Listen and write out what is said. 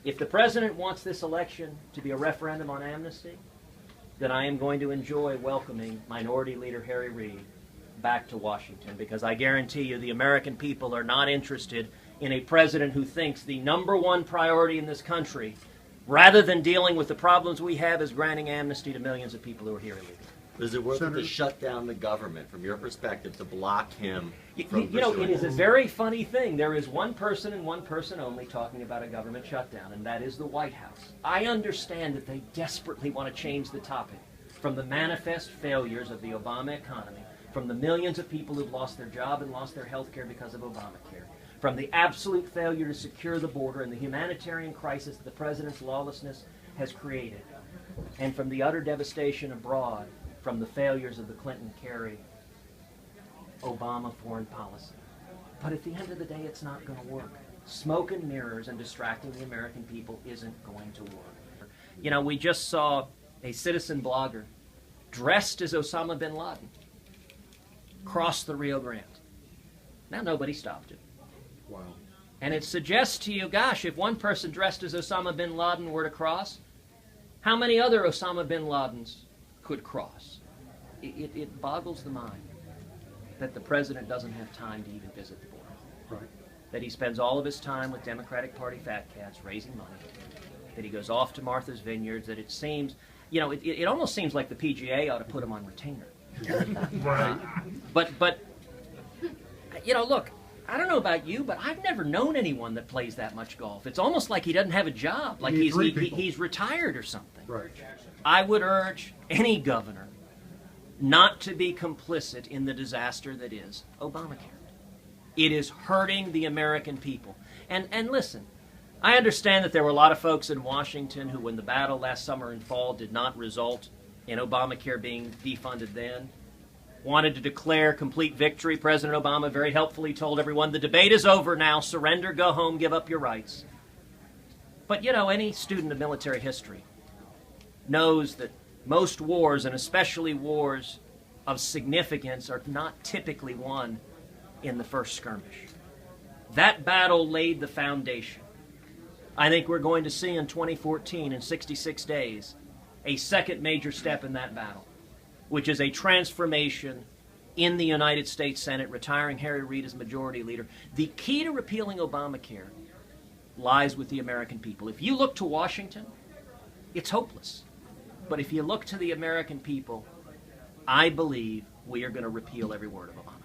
If the president wants this election to be a referendum on amnesty, then I am going to enjoy welcoming Minority Leader Harry Reid back to Washington, because I guarantee you the American people are not interested in a president who thinks the #1 priority in this country, rather than dealing with the problems we have, is granting amnesty to millions of people who are here illegally. Is it worth it to shut down the government, from your perspective, to block him from You know, it is a very funny thing. There is one person and one person only talking about a government shutdown, and that is the White House. I understand that they desperately want to change the topic from the manifest failures of the Obama economy, from the millions of people who've lost their job and lost their health care because of Obamacare, from the absolute failure to secure the border and the humanitarian crisis that the president's lawlessness has created, and from the utter devastation abroad from the failures of the Clinton-Kerry Obama foreign policy. But at the end of the day, it's not going to work. Smoke and mirrors and distracting the American people isn't going to work. You know, we just saw a citizen blogger dressed as Osama bin Laden cross the Rio Grande. Now, nobody stopped him. Wow. And it suggests to you, gosh, if one person dressed as Osama bin Laden were to cross, how many other Osama bin Ladens could cross? It boggles the mind that the president doesn't have time to even visit the border. Right. That he spends all of his time with Democratic Party fat cats raising money. That he goes off to Martha's Vineyard. That it seems, you know, it almost seems like the PGA ought to put him on retainer. Right. But, you know, look, I don't know about you, but I've never known anyone that plays that much golf. It's almost like he doesn't have a job, like he's retired or something. Right. I would urge any governor not to be complicit in the disaster that is Obamacare. It is hurting the American people. And listen, I understand that there were a lot of folks in Washington who, when the battle last summer and fall did not result in Obamacare being defunded then, wanted to declare complete victory. President Obama very helpfully told everyone, the debate is over now, surrender, go home, give up your rights. But, you know, any student of military history knows that most wars, and especially wars of significance, are not typically won in the first skirmish. That battle laid the foundation. I think we're going to see in 2014, in 66 days, a second major step in that battle, which is a transformation in the United States Senate, retiring Harry Reid as Majority Leader. The key to repealing Obamacare lies with the American people. If you look to Washington, it's hopeless. But if you look to the American people, I believe we are going to repeal every word of Obamacare.